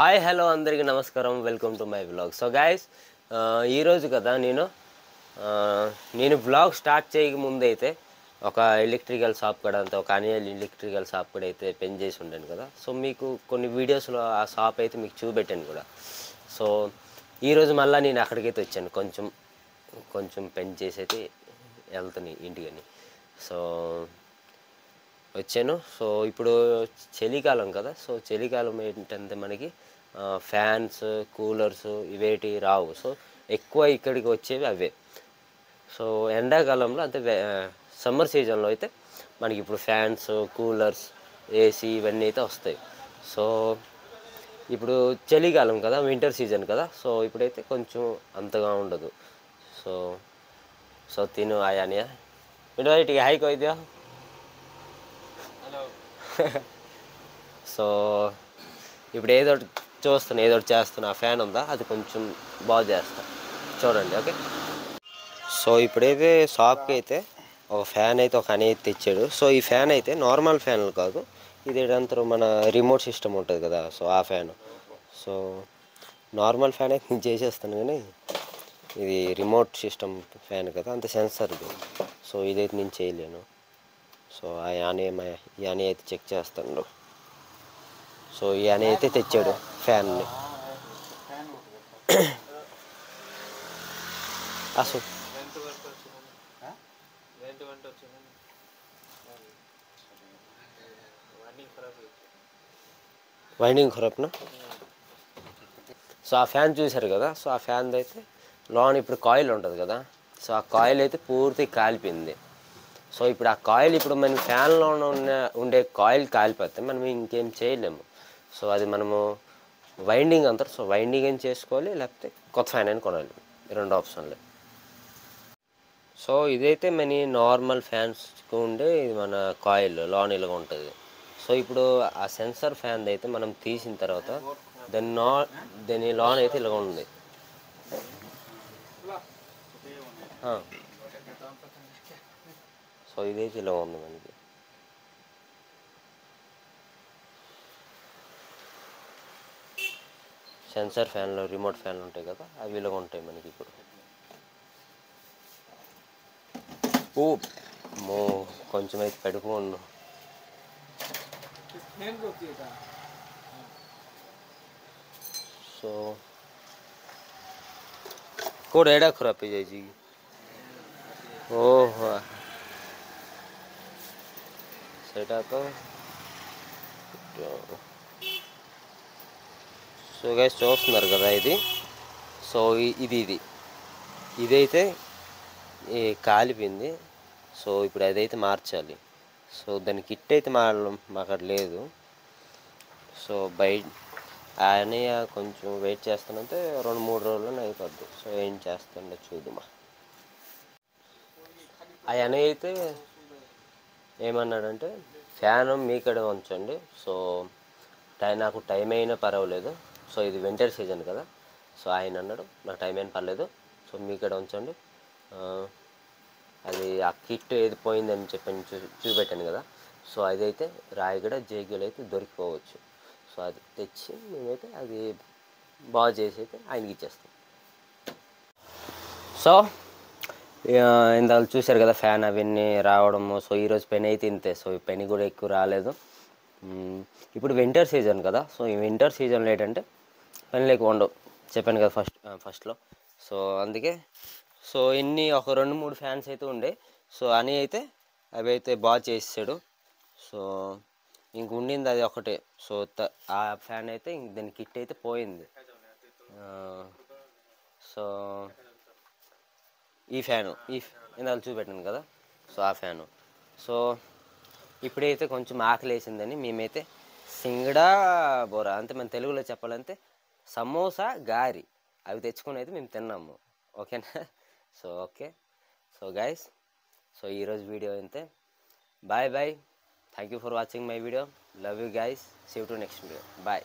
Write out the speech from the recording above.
Hi hello అందరికీ నమస్కారం. Welcome to my vlog. So guys, ఈరోజు కదా నేను వ్లాగ్ స్టార్ట్ చేయకముందు అయితే ఒక ఎలక్ట్రికల్ షాప్ కూడా ఒక అనియల్ ఎలక్ట్రికల్ షాప్ కూడా అయితే పెన్ చేసి ఉండాను కదా. సో మీకు కొన్ని వీడియోస్లో ఆ షాప్ అయితే మీకు చూపెట్టాను కూడా. సో ఈరోజు మళ్ళీ నేను అక్కడికైతే వచ్చాను. కొంచెం పెన్ చేసి అయితే వెళ్తాను ఇంటికని. సో వచ్చాను. సో ఇప్పుడు చలికాలం కదా. సో చలికాలం ఏంటంటే మనకి ఫ్యాన్స్, కూలర్స్ ఇవేటి రావు. సో ఎక్కువ ఇక్కడికి వచ్చేవి అవే. సో ఎండాకాలంలో అంటే సమ్మర్ సీజన్లో అయితే మనకి ఇప్పుడు ఫ్యాన్స్, కూలర్స్, ఏసీ ఇవన్నీ అయితే వస్తాయి. సో ఇప్పుడు చలికాలం కదా, వింటర్ సీజన్ కదా. సో ఇప్పుడైతే కొంచెం అంతగా ఉండదు. సో సో తిను ఆయానియా ఇటు ఇటుకి హైక్ అయితే సో ఇప్పుడు ఏదో ఒకటి చూస్తాను, ఏదో ఒకటి చేస్తాను. ఆ ఫ్యాన్ ఉందా, అది కొంచెం బాగా చేస్తాను చూడండి. ఓకే. సో ఇప్పుడైతే షాప్కి అయితే ఒక ఫ్యాన్ అయితే ఒక అని అయితే తెచ్చాడు. సో ఈ ఫ్యాన్ అయితే నార్మల్ ఫ్యాన్లు కాదు, ఇది ఏంటంటారు మన రిమోట్ సిస్టమ్ ఉంటుంది కదా. సో ఆ ఫ్యాన్. సో నార్మల్ ఫ్యాన్ అయితే నేను చేసేస్తాను, కానీ ఇది రిమోట్ సిస్టమ్ ఫ్యాన్ కదా, అంత సెన్సర్ది. సో ఇదైతే నేను చేయలేను. సో ఆ యానీ అయితే చెక్ చేస్తాను. సో ఈ యానీ అయితే తెచ్చాడు ఫ్యాన్ని. అసలు వైండింగ్ ఖరాబ్నా. సో ఆ ఫ్యాన్ చూశారు కదా. సో ఆ ఫ్యాన్ అయితే లోన్ ఇప్పుడు కాయిల్ ఉంటుంది కదా. సో ఆ కాయిల్ అయితే పూర్తి కాలిపోయింది. సో ఇప్పుడు ఆ కాయిల్ ఇప్పుడు మన ఫ్యాన్లో ఉండే కాయిల్ కాలిపోతే మనం ఇంకేం చేయలేము. సో అది మనము వైండింగ్ అంటారు. సో వైండింగ్ ఏం చేసుకోవాలి, లేకపోతే కొత్త ఫ్యాన్ అని కొనాలి. రెండు ఆప్షన్లే. సో ఇదైతే మన నార్మల్ ఫ్యాన్స్కి ఉండే ఇది మన కాయిల్ లోన్ ఇలాగ ఉంటుంది. సో ఇప్పుడు ఆ సెన్సర్ ఫ్యాన్ అయితే మనం తీసిన తర్వాత దాని లోన్ అయితే ఇలాగ ఉంది. సో ఇదైతే ఇలా ఉంది మనకి. సెన్సర్ ఫ్యాన్లు, రిమోట్ ఫ్యాన్లు ఉంటాయి కదా, అవి ఇలాగ ఉంటాయి మనకి. ఇప్పుడు కొంచెం అయితే పెట్టుకోండు. సో कोड एडा खराब पे जाए जी. ओह सेटा तो సో గైస్ చూస్తున్నారు కదా ఇది. సో ఇదైతే కాలిపోయింది. సో ఇప్పుడు అదైతే మార్చాలి. సో దాని కిట్ అయితే మాకు లేదు. సో ఆయన కొంచెం వెయిట్ చేస్తానంటే 2-3 రోజుల్లో అయిపోద్ది. సో ఏం చేస్తుండే చూద్దామా. ఆయన అయితే ఏమన్నాడంటే ఫ్యాన్ మీకడే ఉంచండి. సో నాకు టైం అయినా పర్వాలేదు. సో ఇది వింటర్ సీజన్ కదా. సో ఆయన అన్నాడు నాకు టైం అయినా పర్లేదు, సో మీకడే ఉంచండి. అది ఆ కిట్ ఏది పోయిందని చెప్పని చూపెట్టాను కదా. సో అదైతే రాయగడ జేగీలో అయితే దొరికిపోవచ్చు. సో అది తెచ్చి మేమైతే అది బాగా చేసి అయితే ఆయనకి ఇచ్చేస్తాం. సో ఇందాక చూశారు కదా ఫ్యాన్ అవన్నీ రావడము. సో ఈరోజు పెన్ అయితే ఇంతే. సో ఈ పెన్ కూడా ఎక్కువ రాలేదు. ఇప్పుడు వింటర్ సీజన్ కదా. సో ఈ వింటర్ సీజన్లో ఏంటంటే పెన్లు ఎక్కువ ఉండవు, చెప్పాను కదా ఫస్ట్లో. సో అందుకే సో ఒక 2-3 ఫ్యాన్స్ అయితే ఉండే. సో అని అయితే అవి అయితే బాగా చేసాడు. సో ఇంక ఉండింది అది ఒకటే. సో ఆ ఫ్యాన్ అయితే దాని కిట్ అయితే పోయింది. సో ఈ ఫ్యాను ఇందాక చూపెట్టాను కదా. సో ఆ ఫ్యాను. సో ఇప్పుడైతే కొంచెం ఆకలి వేసిందని మేమైతే సింగడా బోరా అంటే మన తెలుగులో చెప్పాలంటే సమోసా, గారి అవి తెచ్చుకొని అయితే మేము తిన్నాము. ఓకేనా. So okay. So guys, so ఈరోజు వీడియో అంతే. Bye bye. Thank you for watching my video. Love you guys. See you to next video. Bye.